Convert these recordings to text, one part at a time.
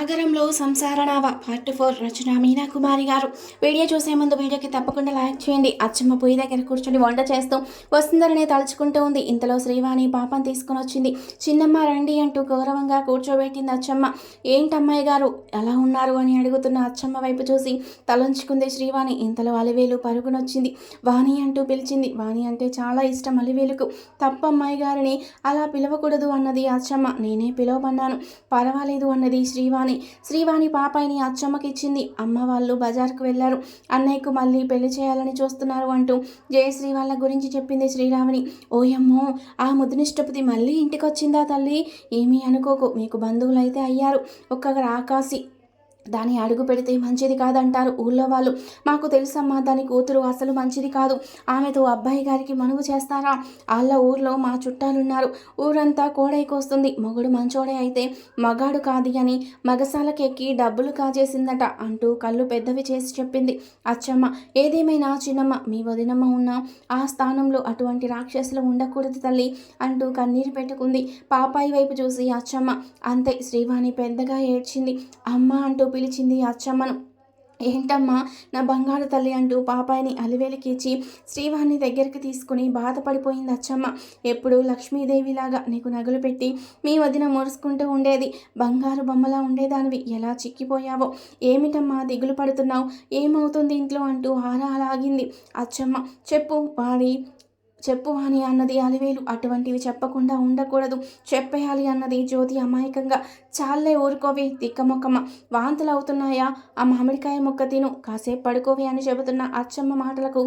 సాగరంలో సంసారనావ పార్ట్ 4 రచన మీనా కుమారి గారు. వీడియో చూసే ముందు వీడియోకి తప్పకుండా లైక్ చేయండి. అచ్చమ్మ పొయ్యి దగ్గర కూర్చొని వంట చేస్తూ వసుంధరనే తలుచుకుంటూ ఉంది. ఇంతలో శ్రీవాణి పాపం తీసుకుని వచ్చింది. చిన్నమ్మ రండి అంటూ గౌరవంగా కూర్చోబెట్టింది అచ్చమ్మ. ఏంటమ్మాయి గారు ఎలా ఉన్నారు అని అడుగుతున్న అచ్చమ్మ వైపు చూసి తలంచుకుంది శ్రీవాణి. ఇంతలో అలివేలు పరుగునొచ్చింది. వాణి అంటూ పిలిచింది. వాణి అంటే చాలా ఇష్టం అలివేలుకు. తప్పమ్మాయి గారిని అలా పిలవకూడదు అన్నది అచ్చమ్మ. నేనే పిలవమన్నాను, పర్వాలేదు అన్నది శ్రీవాణి పాపాయిని అచ్చమ్మకి ఇచ్చింది. అమ్మ వాళ్ళు బజార్కు వెళ్ళారు, అన్నయ్యకు మళ్ళీ పెళ్లి చేయాలని చూస్తున్నారు అంటూ జయశ్రీ వాళ్ళ గురించి చెప్పింది శ్రీరామని. ఓయమ్మో, ఆ ముద్దునిష్టపతి మళ్ళీ ఇంటికొచ్చిందా తల్లి? ఏమీ అనుకోకు, మీకు బంధువులైతే అయ్యారు. ఒక్క రాకాసి దాన్ని అడుగు పెడితే మంచిది కాదంటారు ఊళ్ళో వాళ్ళు. మాకు తెలుసమ్మా, దాని కూతురు అసలు మంచిది కాదు. ఆమెతో అబ్బాయి గారికి మనువు చేస్తారా? వాళ్ళ ఊర్లో మా చుట్టాలున్నారు. ఊరంతా కోడైకొస్తుంది. మొగుడు మంచోడే అయితే మగాడు కాదు అని మగసాలకెక్కి డబ్బులు కాజేసిందట అంటూ కళ్ళు పెద్దవి చేసి చెప్పింది అచ్చమ్మ. ఏదేమైనా చిన్నమ్మ, మీ వదినమ్మ ఉన్న ఆ స్థానంలో అటువంటి రాక్షసులు ఉండకూడదు తల్లి అంటూ కన్నీరు పెట్టుకుంది. పాపాయి వైపు చూసి అచ్చమ్మ. అంతే, శ్రీవాణి పెద్దగా ఏడ్చింది. అమ్మ అంటూ పిలిచింది అచ్చమ్మను. ఏంటమ్మా నా బంగారు తల్లి అంటూ పాపాయిని అలివేలికి ఇచ్చి శ్రీవాణి దగ్గరికి తీసుకుని బాధపడిపోయింది అచ్చమ్మ. ఎప్పుడు లక్ష్మీదేవిలాగా నీకు నగలు పెట్టి మీ వదిన మురుసుకుంటూ ఉండేది. బంగారు బొమ్మలా ఉండేదానివి, ఎలా చిక్కిపోయావో. ఏమిటమ్మా దిగులు పడుతున్నావు? ఏమవుతుంది ఇంట్లో అంటూ ఆరా లాగింది అచ్చమ్మ. చెప్పు అని అన్నది అలివేలు. అటువంటివి చెప్పకుండా ఉండకూడదు, చెప్పేయాలి అన్నది జ్యోతి అమాయకంగా. చాలే ఊరుకోవి తిక్కమొక్కమ్మ, వాంతులు అవుతున్నాయా? ఆ మామిడికాయ ముక్క తిను, కాసేపు పడుకోవి అని చెబుతున్న అచ్చమ్మ మాటలకు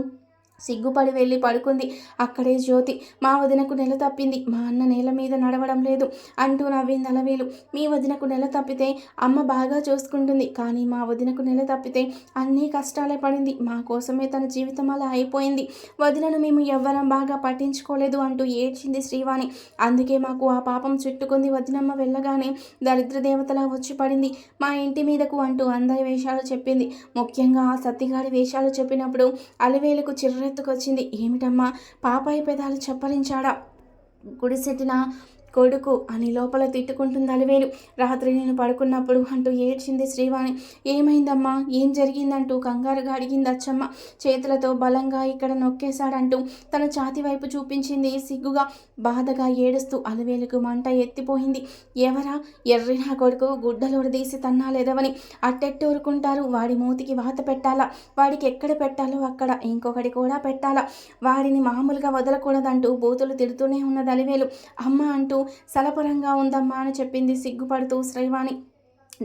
సిగ్గుపడి వెళ్ళి పడుకుంది. అక్కడే జ్యోతి. మా వదినకు నెల తప్పింది, మా అన్న నేల మీద నడవడం లేదు అంటూ నవ్వింది అలవేలు. మీ వదినకు నెల తప్పితే అమ్మ బాగా చూసుకుంటుంది, కానీ మా వదినకు నెల తప్పితే అన్నీ కష్టాలే పడింది. మా కోసమే తన జీవితం అలా అయిపోయింది. వదినను మేము ఎవ్వరం బాగా పట్టించుకోలేదు అంటూ ఏడ్చింది శ్రీవాణి. అందుకే మాకు ఆ పాపం చుట్టుకుంది. వదినమ్మ వెళ్ళగానే దరిద్ర దేవతలా వచ్చి పడింది మా ఇంటి మీదకు అంటూ అందరి వేషాలు చెప్పింది. ముఖ్యంగా ఆ సత్తిగాడి వేషాలు చెప్పినప్పుడు అలివేలుకు చిర్రెత్తుకొచ్చింది. ఏమిటమ్మా, పాపాయి పెదాలు చప్పరించాడా? గుడిసెట్టిన కొడుకు అని లోపల తిట్టుకుంటుంది అలివేలు. రాత్రి నేను పడుకున్నప్పుడు అంటూ ఏడ్చింది శ్రీవాణి. ఏమైందమ్మా, ఏం జరిగిందంటూ కంగారుగా అడిగింది అచ్చమ్మ. చేతులతో బలంగా ఇక్కడ నొక్కేశాడంటూ తన ఛాతి వైపు చూపించింది సిగ్గుగా. బాధగా ఏడుస్తూ అలివేలుకు మంట ఎత్తిపోయింది. ఎవరా? ఎర్రినా కొడుకు, గుడ్డలోడదీసి తన్నాలేదవని అట్టెట్టు ఊరుకుంటారు? వాడి మూతికి వాత పెట్టాలా? వాడికి ఎక్కడ పెట్టాలో అక్కడ ఇంకొకటి కూడా పెట్టాలా? వాడిని మామూలుగా వదలకూడదంటూ బూతులు తిడుతూనే ఉన్నది అలివేలు. అమ్మ అంటూ సలపరంగా ఉందమ్మా అని చెప్పింది సిగ్గుపడుతూ శ్రీవాణి.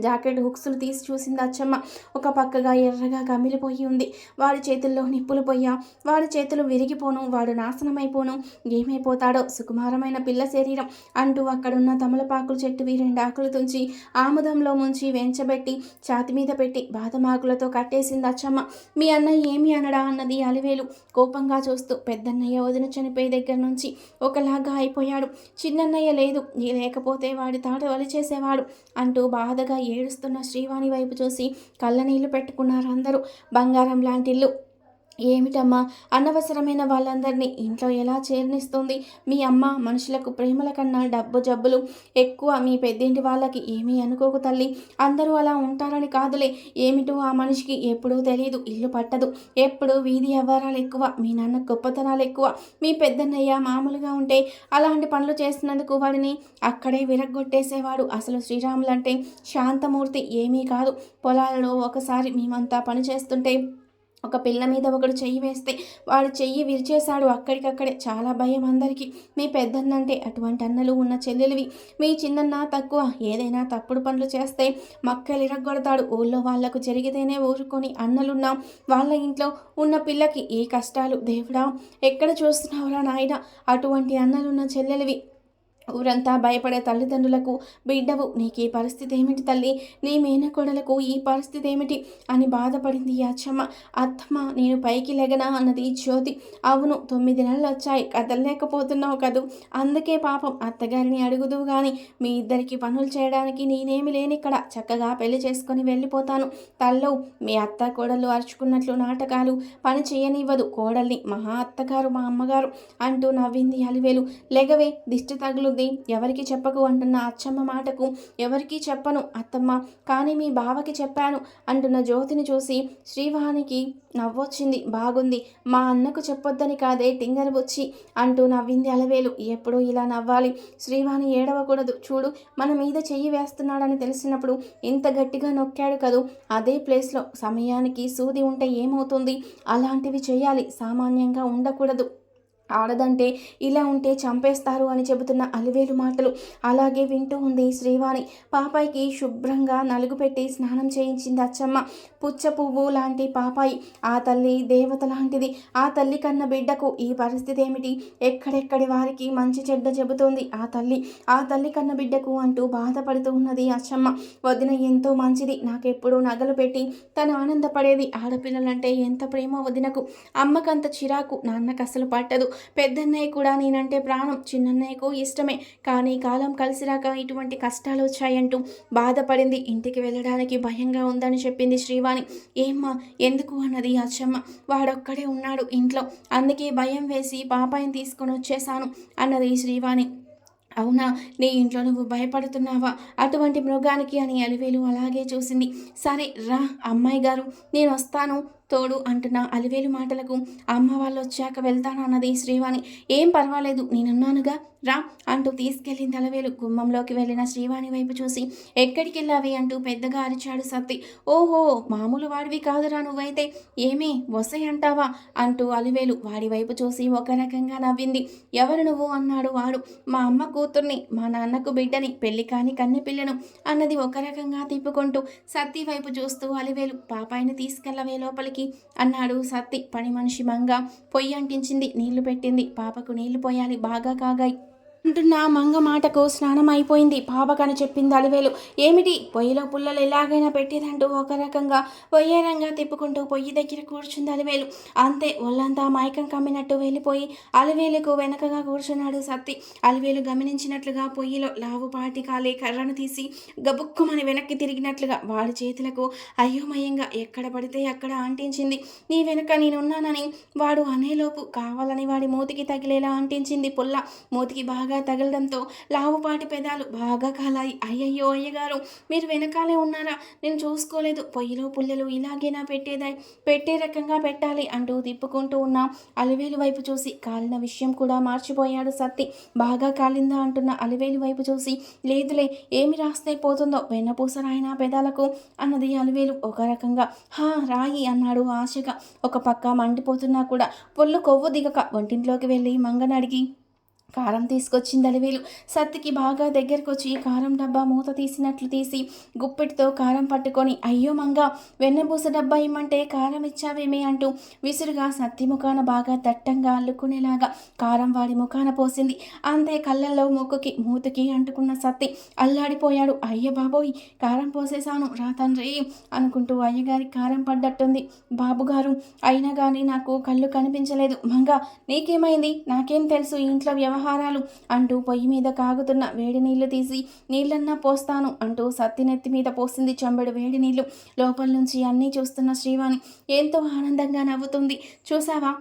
జాకెట్ హుక్స్లు తీసి చూసింది అచ్చమ్మ. ఒక పక్కగా ఎర్రగా కమిలిపోయి ఉంది. వాడి చేతుల్లో నిప్పులు పోయా, వాడి చేతులు విరిగిపోను, వాడు నాశనమైపోను, ఏమైపోతాడో సుకుమారమైన పిల్ల శరీరం అంటూ అక్కడున్న తమలపాకుల చెట్టువి 2 ఆకులు తుంచి ఆముదంలో ముంచి వెంచబెట్టి ఛాతి మీద పెట్టి బాదమాకులతో కట్టేసింది అచ్చమ్మ. మీ అన్నయ్య ఏమి అనడా అన్నది అలివేలు కోపంగా చూస్తూ. పెద్దన్నయ్య వదిన చనిపోయే దగ్గర నుంచి ఒకలాగా అయిపోయాడు. చిన్నన్నయ్య లేకపోతే వాడి తాట వలిచేసేవాడు అంటూ బాధగా ఏడుస్తున్న శ్రీవాణి వైపు చూసి కళ్ళనీళ్లు పెట్టుకున్నారు అందరూ. బంగారం లాంటి ఇల్లు ఏమిటమ్మా, అనవసరమైన వాళ్ళందరినీ ఇంట్లో ఎలా చేరనిస్తుంది? మీ అమ్మ మనుషులకు ప్రేమల కన్నా డబ్బు జబ్బులు ఎక్కువ. మీ పెద్దింటి వాళ్ళకి ఏమీ అనుకోకు తల్లి, అందరూ అలా ఉంటారని కాదులే. ఏమిటో ఆ మనిషికి ఎప్పుడూ తెలియదు, ఇల్లు పట్టదు, ఎప్పుడు వీధి వ్యవహారాలు ఎక్కువ, మీ నాన్న గొప్పతనాలు ఎక్కువ. మీ పెద్దన్నయ్య మామూలుగా ఉంటే అలాంటి పనులు చేసినందుకు వాడిని అక్కడే విరగ్గొట్టేసేవాడు. అసలు శ్రీరాములంటే శాంతమూర్తి, ఏమీ కాదు. పొలాలలో ఒకసారి మేమంతా పని చేస్తుంటే ఒక పిల్ల మీద ఒకడు చెయ్యి వేస్తే వాడు చెయ్యి విరిచేశాడు అక్కడికక్కడే. చాలా భయం అందరికీ. మీ పెద్దన్నంటే అటువంటి అన్నలు ఉన్న చెల్లెలివి. మీ చిన్నన్న తక్కువ, ఏదైనా తప్పుడు పనులు చేస్తే మక్కలు ఇరగొడతాడు. ఊళ్ళో వాళ్లకు జరిగితేనే ఊరుకొని అన్నలున్నా వాళ్ళ ఇంట్లో ఉన్న పిల్లకి ఏ కష్టాలు దేవుడా ఎక్కడ చూస్తున్నావురా నాయన? అటువంటి అన్నలున్న చెల్లెలివి. ఊరంతా భయపడే తల్లిదండ్రులకు బిడ్డవు, నీకు పరిస్థితి ఏమిటి తల్లి? నీ మేనకోడలకు ఈ పరిస్థితి ఏమిటి అని బాధపడింది అచ్చమ్మ. అత్తమ్మ, నేను పైకి లెగనా అన్నది జ్యోతి. అవును, 9 నెలలు వచ్చాయి, కదలలేకపోతున్నావు కదూ, అందుకే పాపం అత్తగారిని అడుగుదు గాని మీ ఇద్దరికి పనులు చేయడానికి నేనేమి లేనిక్కడ, చక్కగా పెళ్లి చేసుకొని వెళ్ళిపోతాను. తల్లో మీ అత్త కోడళ్ళు అరుచుకున్నట్లు నాటకాలు పని చేయనివ్వదు కోడల్ని, మహా అత్తగారు మా అమ్మగారు అంటూ నవ్వింది అలివేలు. లెగవే, దిష్టి తగులు జరుగుద్ది, ఎవరికి చెప్పకు అంటున్న అచ్చమ్మ మాటకు ఎవరికీ చెప్పను అత్తమ్మ, కానీ మీ బావకి చెప్పాను అంటున్న జ్యోతిని చూసి శ్రీవానికి నవ్వొచ్చింది. బాగుంది, మా అన్నకు చెప్పొద్దని కాదే టింగరబుచ్చి అంటూ నవ్వింది అలవేలు. ఎప్పుడూ ఇలా నవ్వాలి, శ్రీవాణి ఏడవకూడదు. చూడు, మన మీద చెయ్యి వేస్తున్నాడని తెలిసినప్పుడు ఇంత గట్టిగా నొక్కాడు కదూ, అదే ప్లేస్లో సమయానికి సూది ఉంటే ఏమవుతుంది? అలాంటివి చేయాలి, సామాన్యంగా ఉండకూడదు. ఆడదంటే ఇలా ఉంటే చంపేస్తారు అని చెబుతున్న అలివేలు మాటలు అలాగే వింటూ ఉంది శ్రీవాణి. పాపాయికి శుభ్రంగా నలుగు పెట్టి స్నానం చేయించింది అచ్చమ్మ. పుచ్చ పువ్వు లాంటి పాపాయి, ఆ తల్లి దేవత లాంటిది. ఆ తల్లి కన్న బిడ్డకు ఈ పరిస్థితి ఏమిటి? ఎక్కడెక్కడి వారికి మంచి చెడ్డ చెబుతోంది ఆ తల్లి కన్న బిడ్డకు అంటూ బాధపడుతూ ఉన్నది అచ్చమ్మ. వదిన ఎంతో మంచిది, నాకెప్పుడు నగలు పెట్టి తను ఆనందపడేది. ఆడపిల్లలంటే ఎంత ప్రేమ వదినకు. అమ్మకంత చిరాకు, నాన్నకు అసలు పట్టదు. పెద్దన్నయ్య కూడా నేనంటే ప్రాణం, చిన్నన్నయ్యకు ఇష్టమే, కానీ కాలం కలిసిరాక ఇటువంటి కష్టాలు వచ్చాయంటూ బాధపడింది. ఇంటికి వెళ్ళడానికి భయంగా ఉందని చెప్పింది శ్రీవాణి. ఏమ్మా ఎందుకు అన్నది అచ్చమ్మ. వాడొక్కడే ఉన్నాడు ఇంట్లో, అందుకే భయం వేసి పాపాయిని తీసుకొని వచ్చేసాను అన్నది శ్రీవాణి. అవునా, నీ ఇంట్లో నువ్వు భయపడుతున్నావా అటువంటి మృగానికి అని అలివేలు అలాగే చూసింది. సరే రా అమ్మాయి గారు, నేను వస్తాను తోడు అంటున్న అలివేలు మాటలకు అమ్మ వాళ్ళు వచ్చాక వెళ్తాను అన్నది శ్రీవాణి. ఏం పర్వాలేదు, నేనున్నానుగా, రా అంటూ తీసుకెళ్ళింది అలవేలు. గుమ్మంలోకి వెళ్ళిన శ్రీవాణి వైపు చూసి ఎక్కడికి వెళ్ళావి అంటూ పెద్దగా అరిచాడు సత్తి. ఓహో, మామూలు వాడివి కాదురా నువ్వైతే, ఏమీ వసై అంటావా అంటూ అలివేలు వాడి వైపు చూసి ఒక రకంగా నవ్వింది. ఎవరు నువ్వు అన్నాడు వాడు. మా అమ్మ కూతుర్ని, మా నాన్నకు బిడ్డని, పెళ్లి కాని కన్నె పిల్లను అన్నది ఒక రకంగా తిప్పుకుంటూ సత్తి వైపు చూస్తూ అలివేలు. పాపాయిని తీసుకెళ్ళవే లోపలికి అన్నాడు సత్తి. పని మనిషి మంగ పొయ్యి అంటించింది, నీళ్లు పెట్టింది. పాపకు నీళ్లు పోయాలి, బాగా కాగాయి అంటున్న మంగ మాటకు స్నానం అయిపోయింది పాపకని చెప్పింది అలివేలు. ఏమిటి, పొయ్యిలో పుల్లలు ఎలాగైనా పెట్టేదంటూ ఒక రకంగా పొయ్యేరంగా తిప్పుకుంటూ పొయ్యి దగ్గర కూర్చుంది అలివేలు. అంతే, ఒళ్ళంతా మైకం కమ్మినట్టు వెళ్ళిపోయి అలివేలుకు వెనకగా కూర్చున్నాడు సత్తి. అలివేలు గమనించినట్లుగా పొయ్యిలో లావుపాటి కాలే కర్రను తీసి గబుక్కుమని వెనక్కి తిరిగినట్లుగా వాడి చేతులకు అయోమయంగా ఎక్కడ పడితే అక్కడ అంటించింది. నీ వెనక నేనున్నానని వాడు అనేలోపు కావాలని వాడి మూతికి తగిలేలా అంటించింది పుల్ల. మూతికి బాగా తగలడంతో లావుపాటి పెదాలు బాగా కాలాయి. అయ్యయ్యో అయ్యగారు, మీరు వెనకాలే ఉన్నారా? నేను చూసుకోలేదు. పొయ్యిలో పుల్లలు ఇలాగేనా పెట్టే రకంగా పెట్టాలి అంటూ తిప్పుకుంటూ ఉన్న అలివేలు వైపు చూసి కాలిన విషయం కూడా మార్చిపోయాడు సత్తి. బాగా కాలిందా అంటున్న అలివేలు వైపు చూసి లేదులే, ఏమి రాస్తే పోతుందో, వెన్నపూస రాయినా పెదాలకు అన్నది అలివేలు ఒక రకంగా. హా రాయి అన్నాడు ఆశగా. ఒక పక్క మండిపోతున్నా కూడా పొల్లు కొవ్వు దిగక వంటింట్లోకి వెళ్ళి మంగనడిగి కారం తీసుకొచ్చింది అలివేలు. సత్తికి బాగా దగ్గరకు వచ్చి కారం డబ్బా మూత తీసినట్లు తీసి గుప్పెటితో కారం పట్టుకొని, అయ్యో మంగ, వెన్నపూస డబ్బా ఇమ్మంటే కారం ఇచ్చావేమే అంటూ విసురుగా సత్తి ముఖాన బాగా దట్టంగా అల్లుకునేలాగా కారం వాడి ముఖాన పోసింది. అంతే, కళ్ళల్లో ముక్కుకి మూతికి అంటుకున్న సత్తి అల్లాడిపోయాడు. అయ్య బాబోయ్, కారం పోసేశాను రా తండ్రి అనుకుంటూ అయ్యగారి కారం పడ్డట్టుంది. బాబుగారు, అయినా కానీ నాకు కళ్ళు కనిపించలేదు. మంగ, నీకేమైంది? నాకేం తెలుసు ఇంట్లో వ్యవహారాలు అంటూ పొయ్యి మీద కాగుతున్న వేడి నీళ్లు తీసి నీళ్ళన్నా పోస్తాను అంటూ సత్తి నెత్తి మీద పోసింది చెంబెడు వేడి నీళ్లు. లోపల నుంచి అన్నీ చూస్తున్న శ్రీవాణి ఎంతో ఆనందంగా నవ్వుతుంది. చూసావా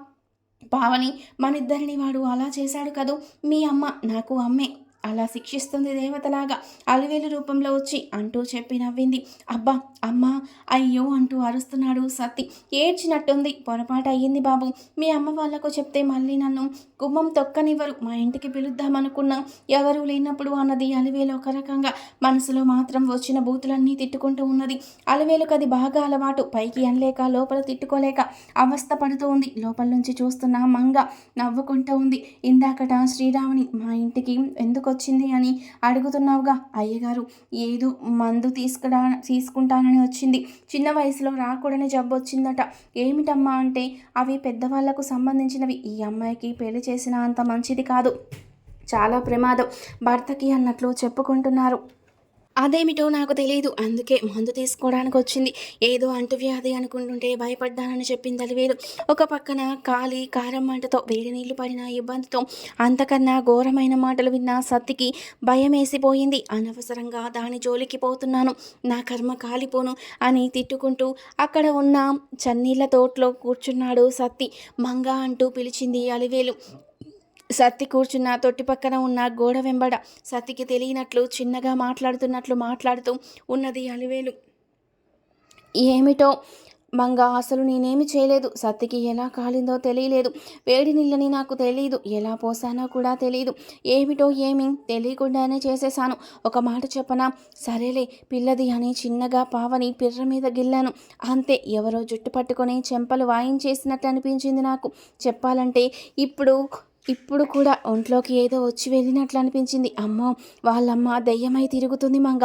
పావని, మనిద్దరిని వాడు అలా చేశాడు కదూ, మీ అమ్మ నాకు అమ్మే అలా శిక్షిస్తుంది దేవతలాగా అలివేలు రూపంలో వచ్చి అంటూ చెప్పి నవ్వింది. అబ్బా అమ్మా, అయ్యో అంటూ అరుస్తున్నాడు సత్తి. ఏడ్చినట్టుంది. పొరపాటు అయ్యింది బాబు, మీ అమ్మ వాళ్ళకు చెప్తే మళ్ళీ నన్ను గుమ్మం తొక్కనివ్వరు. మా ఇంటికి పిలుద్దామనుకున్నా ఎవరూ లేనప్పుడు అన్నది అలివేలు ఒక రకంగా. మనసులో మాత్రం వచ్చిన బూతులన్నీ తిట్టుకుంటూ ఉన్నది. అలివేలుకు అది బాగా అలవాటు. పైకి అనలేక లోపల తిట్టుకోలేక అవస్థ పడుతూ ఉంది. లోపల నుంచి చూస్తున్న మంగ నవ్వుకుంటూ ఉంది. ఇందాకట శ్రీరాముని మా ఇంటికి ఎందుకు వచ్చింది అని అడుగుతున్నావుగా, అయ్యగారు ఏదో మందు తీసుకుంటానని వచ్చింది. చిన్న వయసులో రాకూడని జబ్బు వచ్చిందట. ఏమిటమ్మా అంటే, అవి పెద్దవాళ్లకు సంబంధించినవి. ఈ అమ్మాయికి పెళ్లి చేసిన అంత మంచిది కాదు, చాలా ప్రమాదం భర్తకి అన్నట్లు చెప్పుకుంటున్నారు. అదేమిటో నాకు తెలియదు, అందుకే మందు తీసుకోవడానికి వచ్చింది. ఏదో అంటువ్యాధి అనుకుంటుంటే భయపడ్డానని చెప్పింది అలివేలు. ఒక పక్కన కాలి కారం మంటతో వేడి నీళ్లు పడిన ఇబ్బందితో అంతకన్నా ఘోరమైన మాటలు విన్న సత్తికి భయం వేసిపోయింది. అనవసరంగా దాని జోలికి పోతున్నాను, నా కర్మ కాలిపోను అని తిట్టుకుంటూ అక్కడ ఉన్న చన్నీళ్ల తోటలో కూర్చున్నాడు సత్తి. మంగ అంటూ పిలిచింది అలివేలు. సత్తి కూర్చున్న తొట్టి పక్కన ఉన్న గోడ వెంబడ సత్తికి తెలియనట్లు చిన్నగా మాట్లాడుతూ ఉన్నది అలివేలు. ఏమిటో మంగ, అసలు నేనేమి చేయలేదు. సత్తికి ఎలా కాలిందో తెలియలేదు. వేడి నీళ్ళని నాకు తెలియదు, ఎలా పోసానో కూడా తెలియదు. ఏమిటో ఏమీ తెలియకుండానే చేసేశాను. ఒక మాట చెప్పనా? సరేలే పిల్లది అని చిన్నగా పావని పిర్ర మీద గిల్లాను, అంతే. ఎవరో జుట్టు పట్టుకొని చెంపలు వాయించేసినట్లు అనిపించింది నాకు. చెప్పాలంటే ఇప్పుడు కూడా ఒంట్లోకి ఏదో వచ్చి వెళ్ళినట్లు అనిపించింది. అమ్మో, వాళ్ళమ్మ దెయ్యమై తిరుగుతుంది మంగ,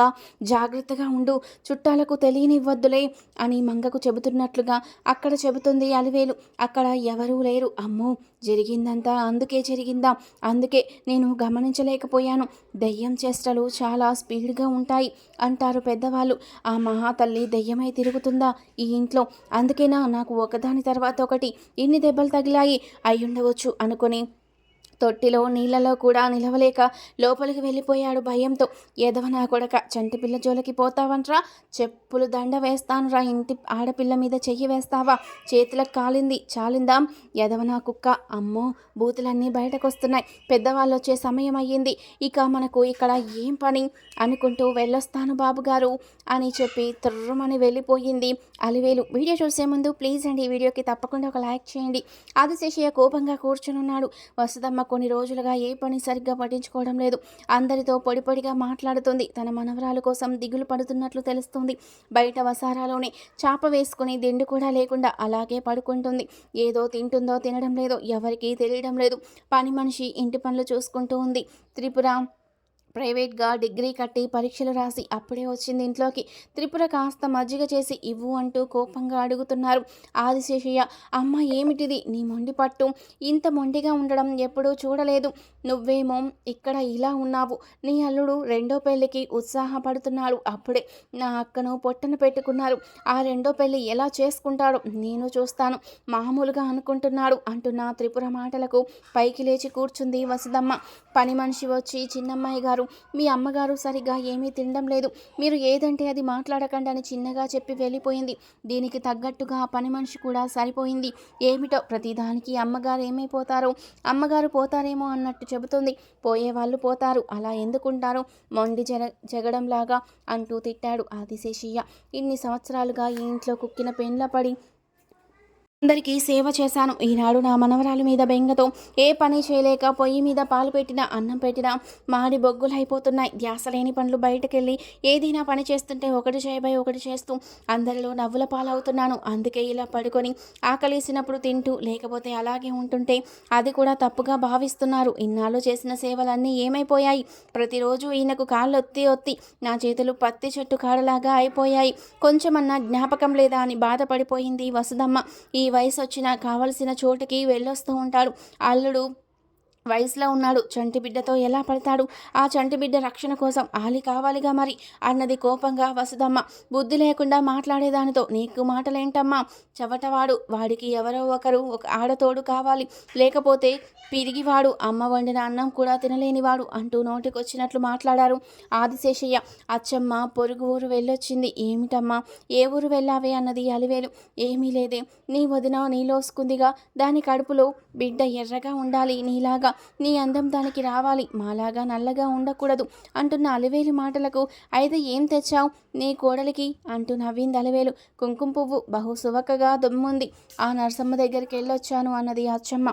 జాగ్రత్తగా ఉండు, చుట్టాలకు తెలియనివ్వద్దులే అని మంగకు చెబుతున్నట్లుగా అక్కడ చెబుతుంది అలివేలు. అక్కడ ఎవరూ లేరు. అమ్మో, జరిగిందంతా అందుకే నేను గమనించలేకపోయాను. దెయ్యం చేష్టలు చాలా స్పీడ్గా ఉంటాయి అంటారు పెద్దవాళ్ళు. ఆ మహాతల్లి దెయ్యమై తిరుగుతుందా ఈ ఇంట్లో? అందుకేనా నాకు ఒకదాని తర్వాత ఒకటి ఇన్ని దెబ్బలు తగిలాయి? అయ్యుండవచ్చు అనుకొని తొట్టిలో నీళ్ళలో కూడా నిలవలేక లోపలికి వెళ్ళిపోయాడు భయంతో. ఎదవ నా కొడక, చంటి పిల్ల జోలికి పోతావంట్రా? చెప్పులు దండ వేస్తానురా. ఇంటి ఆడపిల్ల మీద చెయ్యి వేస్తావా? చేతులకు కాలింది చాలిందాం. ఎదవ నా కుక్క. అమ్మో, బూతులన్నీ బయటకొస్తున్నాయి. పెద్దవాళ్ళు వచ్చే సమయం అయ్యింది. ఇక మనకు ఇక్కడ ఏం పని అనుకుంటూ వెళ్ళొస్తాను బాబుగారు అని చెప్పి తుర్రమని వెళ్ళిపోయింది అలివేలు. వీడియో చూసే ముందు ప్లీజ్ అండి ఈ వీడియోకి తప్పకుండా ఒక లైక్ చేయండి. ఆదిశేషయ్య కోపంగా కూర్చునున్నాడు. వసుదమ్మ కొన్ని రోజులుగా ఏ పని సరిగ్గా పట్టించుకోవడం లేదు. అందరితో పొడిగా మాట్లాడుతుంది. తన మనవరాలు కోసం దిగులు పడుతున్నట్లు తెలుస్తుంది. బయట వసారాలోనే చాప వేసుకుని దిండు కూడా లేకుండా అలాగే పడుకుంటుంది. ఏదో తింటుందో తినడం లేదో ఎవరికీ తెలియడం లేదు. పని మనిషి ఇంటి పనులు చూసుకుంటూ ఉంది. త్రిపుర ప్రైవేట్గా డిగ్రీ కట్టి పరీక్షలు రాసి అప్పుడే వచ్చింది ఇంట్లోకి. త్రిపుర కాస్త మజ్జిగ చేసి ఇవ్వు అంటూ కోపంగా అడుగుతున్నారు ఆదిశేషయ్య. అమ్మ, ఏమిటిది నీ మొండి పట్టు? ఇంత మొండిగా ఉండడం ఎప్పుడూ చూడలేదు. నువ్వేమో ఇక్కడ ఇలా ఉన్నావు. నీ అల్లుడు రెండో పెళ్ళికి ఉత్సాహపడుతున్నాడు. అప్పుడే నా అక్కను పొట్టన పెట్టుకున్నారు. ఆ రెండో పెళ్ళి ఎలా చేసుకుంటాడో నేను చూస్తాను. మామూలుగా అనుకుంటున్నాడు అంటున్న త్రిపుర మాటలకు పైకి లేచి కూర్చుంది వసుదమ్మ. పని మనిషి వచ్చి, చిన్నమ్మాయి గారు, మీ అమ్మగారు సరిగ్గా ఏమీ తినడం లేదు, మీరు ఏదంటే అది మాట్లాడకండి అని చిన్నగా చెప్పి వెళ్ళిపోయింది. దీనికి తగ్గట్టుగా ఆ పని మనిషి కూడా సరిపోయింది. ఏమిటో ప్రతిదానికి అమ్మగారు ఏమైపోతారో, అమ్మగారు పోతారేమో అన్నట్టు చెబుతుంది. పోయేవాళ్ళు పోతారు, అలా ఎందుకుంటారు? మొండి జగడంలాగా అంటూ తిట్టాడు ఆదిశేషయ్య. ఇన్ని సంవత్సరాలుగా ఈ ఇంట్లో కుక్కిన పెండ్ల పడి అందరికీ సేవ చేశాను. ఈనాడు నా మనవరాలు మీద బెంగతో ఏ పని చేయలేక పొయ్యి మీద పాలు పెట్టినా అన్నం పెట్టినా మాడి బొగ్గులైపోతున్నాయి. ధ్యాస లేని పనులు బయటకెళ్ళి ఏదైనా పని చేస్తుంటే ఒకటి చేయబోయి ఒకటి చేస్తూ అందరిలో నవ్వుల పాలవుతున్నాను. అందుకే ఇలా పడుకొని ఆకలేసినప్పుడు తింటూ, లేకపోతే అలాగే ఉంటుంటే అది కూడా తప్పుగా భావిస్తున్నారు. ఇన్నాళ్ళు చేసిన సేవలన్నీ ఏమైపోయాయి? ప్రతిరోజు ఈయనకు కాళ్ళు ఒత్తి నా చేతులు పత్తి చెట్టు కాడలాగా అయిపోయాయి. కొంచెమన్నా జ్ఞాపకం లేదా అని బాధపడిపోయింది వసుదమ్మ. ఈ వయసు వచ్చినా కావలసిన చోటుకి వెళ్ళొస్తూ ఉంటాడు. అల్లుడు వయసులో ఉన్నాడు. చంటి బిడ్డతో ఎలా పడతాడు? ఆ చంటి బిడ్డ రక్షణ కోసం ఆలి కావాలిగా మరి అన్నది కోపంగా వసుదమ్మ. బుద్ధి లేకుండా మాట్లాడేదానితో నీకు మాటలేంటమ్మా? చవటవాడు, వాడికి ఎవరో ఒకరు ఒక ఆడతోడు కావాలి, లేకపోతే పిరిగివాడు, అమ్మ వండిన అన్నం కూడా తినలేనివాడు అంటూ నోటికొచ్చినట్లు మాట్లాడారు ఆదిశేషయ్య. అచ్చమ్మ పొరుగు ఊరు వెళ్ళొచ్చింది. ఏమిటమ్మా, ఏ ఊరు వెళ్ళావే అన్నది అలివేలు. ఏమీ లేదే, నీ వదిన నీలోసుకుందిగా, దాని కడుపులో బిడ్డ ఎర్రగా ఉండాలి నీలాగా, నీ అందం దానికి రావాలి, మాలాగా నల్లగా ఉండకూడదు అంటున్న అలివేలు మాటలకు అయితే ఏం తెచ్చావు నీ కోడలికి అంటూ నవ్వింది అలివేలు. కుంకుమ పువ్వు బహు సువకగా దొమ్ముంది, ఆ నరసమ్మ దగ్గరికి వెళ్ళొచ్చాను అన్నది అచ్చమ్మ.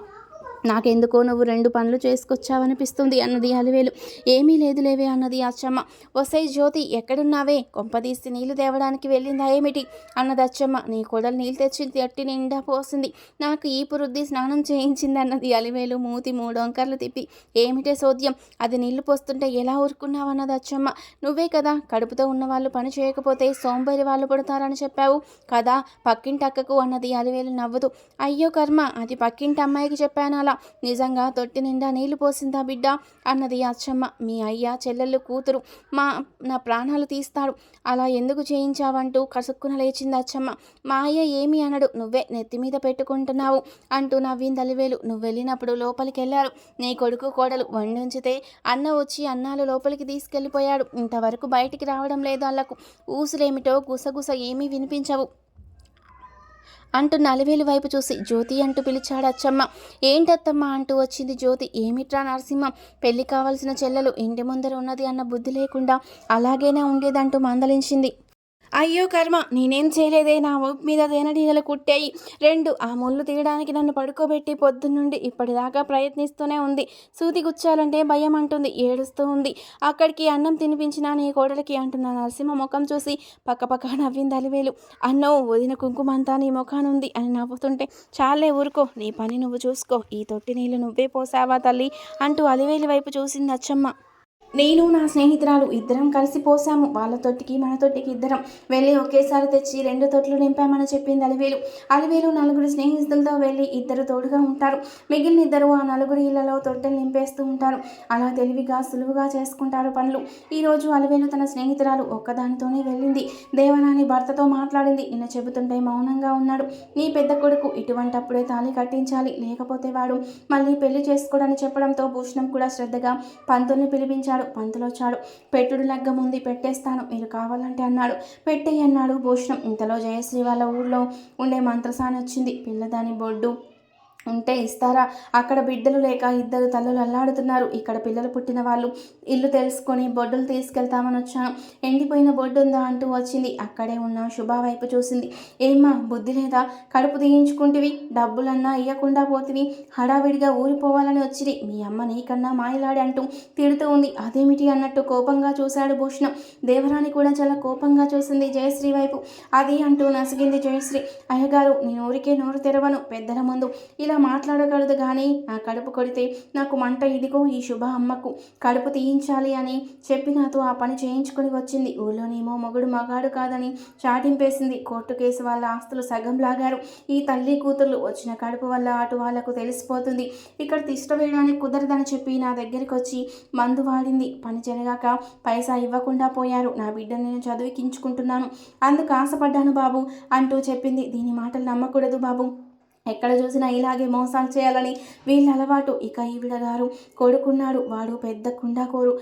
నాకెందుకో నువ్వు 2 పనులు చేసుకొచ్చావనిపిస్తుంది అన్నది అలివేలు. ఏమీ లేదులేవే అన్నది అచ్చమ్మ. ఒసై జ్యోతి, ఎక్కడున్నావే? కొంపదీసి నీళ్లు తేవడానికి వెళ్ళిందా ఏమిటి అన్నది అచ్చమ్మ. నీ కొడలు నీళ్ళు తెచ్చి తట్టి నిండా పోసింది, నాకు ఈపు రుద్ది స్నానం చేయించింది అన్నది అలివేలు మూతి 3 వంకర్లు తిప్పి. ఏమిటే సోద్యం, అది నీళ్లు పోస్తుంటే ఎలా ఊరుకున్నావు అన్నది అచ్చమ్మ. నువ్వే కదా కడుపుతో ఉన్నవాళ్ళు పని చేయకపోతే సోంబేరి వాళ్ళు పడతారని చెప్పావు కదా పక్కింటక్కకు అన్నది అలివేలు నవ్వుతూ. అయ్యో కర్మ, అది పక్కింటి అమ్మాయికి చెప్పాను అలా, నిజంగా తొట్టి నిండా నీళ్లు పోసిందా బిడ్డ అన్నది అచ్చమ్మ. మీ అయ్య చెల్లెళ్ళు కూతురు నా ప్రాణాలు తీస్తాడు, అలా ఎందుకు చేయించావంటూ కసుక్కున లేచింది అచ్చమ్మ. మా అయ్య ఏమీ అనడు, నువ్వే నెత్తి మీద పెట్టుకుంటున్నావు అంటూ నవ్వింది అలివేలు. నువ్వు వెళ్ళినప్పుడు లోపలికి వెళ్ళారు నీ కొడుకు కోడలు, వండుంచితే అన్న వచ్చి అన్నాలు లోపలికి తీసుకెళ్ళిపోయాడు. ఇంతవరకు బయటికి రావడం లేదు. అల్లకు ఊసులేమిటో గుసగుస ఏమీ వినిపించవు. అంటూ అలివేలు వైపు చూసి జ్యోతి అంటూ పిలిచాడు అచ్చమ్మ. ఏంటత్తమ్మ అంటూ వచ్చింది జ్యోతి. ఏమిట్రా నరసింహం, పెళ్లి కావాల్సిన చెల్లెలు ఇంటి ముందర ఉన్నది అన్న బుద్ధి లేకుండా అలాగేనా ఉండేదంటూ మందలించింది. అయ్యో కర్మ, నేనేం చేయలేదే, నా ఊపు మీద తేనెటీగలు కుట్టాయి 2. ఆ ముళ్ళు తీయడానికి నన్ను పడుకోబెట్టి పొద్దున్నుండి ఇప్పటిదాకా ప్రయత్నిస్తూనే ఉంది. సూది గుచ్చాలంటే భయం అంటుంది, ఏడుస్తూ ఉంది. అక్కడికి అన్నం తినిపించిన నీ కోడలికి అంటున్న నరసింహ ముఖం చూసి పక్కపక్క నవ్వింది అలివేలు. అన్నో వదిన కుంకుమంతా నీ ముఖానుంది అని నవ్వుతుంటే చాలే ఊరుకో, నీ పని నువ్వు చూసుకో, ఈ తొట్టి నీళ్ళు నువ్వే పోసావా తల్లి అంటూ అలివేలు వైపు చూసింది అచ్చమ్మ. నేను నా స్నేహితురాలు ఇద్దరం కలిసి పోసాము. వాళ్ళ తొట్టికి మన తొట్టికి ఇద్దరం వెళ్ళి ఒకేసారి తెచ్చి 2 తొట్లు నింపామని చెప్పింది అలివేలు. అలివేలు 4 స్నేహితులతో వెళ్ళి 2 తోడుగా ఉంటారు. మిగిలిన 2 ఆ 4 ఇళ్లలో తొట్టెలు నింపేస్తూ ఉంటారు. అలా తెలివిగా సులువుగా చేసుకుంటారు పనులు. ఈరోజు అలివేలు తన స్నేహితురాలు ఒక్కదానితోనే వెళ్ళింది. దేవరాని భర్తతో మాట్లాడింది. నిన్న చెబుతుంటే మౌనంగా ఉన్నాడు. నీ పెద్ద కొడుకు ఇటువంటప్పుడే తాళి కట్టించాలి, లేకపోతే వాడు మళ్ళీ పెళ్లి చేసుకోవడానికి చెప్పడంతో భూషణం కూడా శ్రద్ధగా పంతుల్ని పిలిపించాడు. పంతులొచ్చాడు. పెట్టుడు లగ్గం ఉంది, పెట్టేస్తాను, మీరు కావాలంటే అన్నాడు. పెట్టేయి అన్నాడు భూషణం. ఇంతలో జయశ్రీ వాళ్ళ ఊళ్ళో ఉండే మంత్రసాని వచ్చింది. పిల్లదాని బొడ్డు ఉంటే ఇస్తారా? అక్కడ బిడ్డలు లేక 2 తల్లులు అల్లాడుతున్నారు. ఇక్కడ పిల్లలు పుట్టిన వాళ్ళు ఇల్లు తెలుసుకొని బొడ్డులు తీసుకెళ్తామని వచ్చాను. ఎండిపోయిన బొడ్డు ఉందా అంటూ వచ్చింది. అక్కడే ఉన్న శుభ వైపు చూసింది. ఏమ్మా బుద్ధి లేదా? కడుపు తీయించుకుంటివి, డబ్బులన్నా ఇయ్యకుండా పోతివి, హడావిడిగా ఊరిపోవాలని వచ్చిరి. మీ అమ్మ నీకన్నా మాయలాడి అంటూ తిడుతూ ఉంది. అదేమిటి అన్నట్టు కోపంగా చూశాడు భూషణం. దేవరాని కూడా చాలా కోపంగా చూసింది జయశ్రీ వైపు. అది అంటూ నసిగింది జయశ్రీ. అయ్యగారు, నేను ఊరికే నోరు తెరవను, పెద్దల ముందు ఇలా మాట్లాడగలదు కానీ నా కడుపు కొడితే నాకు మంట. ఇదిగో ఈ శుభ అమ్మకు కడుపు తీయించాలి అని చెప్పి నాతో ఆ పని చేయించుకొని వచ్చింది. ఊళ్ళోనేమో మొగుడు మగాడు కాదని చాటింపేసింది. కోర్టు కేసు వాళ్ళ ఆస్తులు సగం లాగారు. ఈ తల్లి కూతుర్లు వచ్చిన కడుపు వల్ల అటు వాళ్లకు తెలిసిపోతుంది. ఇక్కడ తిష్ట వేయడానికి కుదరదని చెప్పి నా దగ్గరికి వచ్చి మందు వాడింది. పని జరగాక పైసా ఇవ్వకుండా పోయారు. నా బిడ్డను నేను చదివించుకుంటున్నాను, అందుకు ఆశపడ్డాను బాబు అంటూ చెప్పింది. దీని మాటలు నమ్మకూడదు బాబు, ఎక్కడ చూసినా ఇలాగే మోసాలు చేయాలని వీళ్ళ అలవాటు. ఇక ఈవిడ గారు కొడుకున్నాడు, వాడు పెద్ద కుండాకోరు.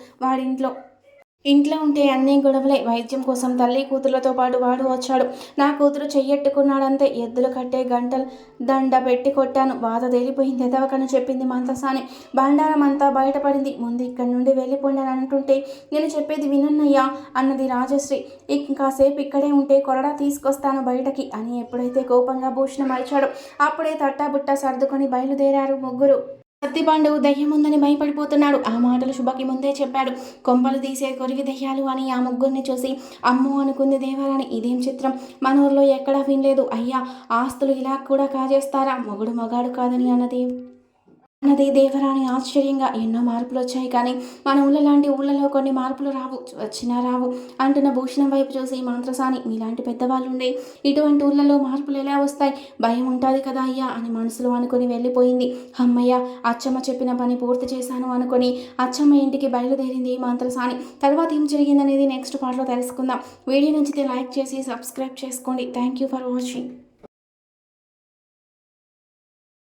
ఇంట్లో ఉంటే అన్నీ గొడవలే. వైద్యం కోసం తల్లి కూతుర్లతో పాటు వాడు వచ్చాడు. నా కూతురు చెయ్యెట్టుకున్నాడంతే, ఎద్దులు కట్టే గంటలు దండ పెట్టి కొట్టాను. బాధ తేలిపోయింది ఎదవకని చెప్పింది మంతసాని. బండారం అంతా బయటపడింది. ముందు ఇక్కడి నుండి వెళ్ళిపోండి అని అంటుంటే నేను చెప్పేది వినన్నయ్యా అన్నది రాజశ్రీ. ఇంకాసేపు ఇక్కడే ఉంటే కొరడా తీసుకొస్తాను బయటకి అని ఎప్పుడైతే కోపంగా భూషణం అరిచాడు అప్పుడే తట్టాబుట్ట సర్దుకొని బయలుదేరారు ముగ్గురు. సత్తిపండు దయ్యం ఉందని భయపడిపోతున్నాడు. ఆ మాటలు శుభకి ముందే చెప్పాడు. కొంపలు తీసే కొరివి దయ్యాలు అని ఆ ముగ్గురిని చూసి అమ్మో అనుకుంది దేవరాని. ఇదేం చిత్రం, మన ఊర్లో ఎక్కడా వినలేదు. అయ్యా, ఆస్తులు ఇలా కూడా కాజేస్తారా? మొగుడు మగాడు కాదని అన్నది దేవరాని ఆశ్చర్యంగా. ఎన్నో మార్పులు వచ్చాయి కానీ మన ఊళ్ళ లాంటి ఊళ్ళలో కొన్ని మార్పులు రావు, వచ్చినా రావు అంటున్న భూషణం వైపు చూసి మంత్రసాని, మీలాంటి పెద్దవాళ్ళు ఉండే ఇటువంటి ఊళ్ళలో మార్పులు ఎలా వస్తాయి? భయం ఉంటుంది కదా అయ్యా అని మనసులో అనుకుని వెళ్ళిపోయింది. అమ్మయ్య, అచ్చమ్మ చెప్పిన పని పూర్తి చేశాను అనుకుని అచ్చమ్మ ఇంటికి బయలుదేరింది మంత్రసాని. తర్వాత ఏం జరిగిందనేది నెక్స్ట్ పార్ట్లో తెలుసుకుందాం. వీడియో నచ్చితే లైక్ చేసి సబ్స్క్రైబ్ చేసుకోండి. Thank you for watching.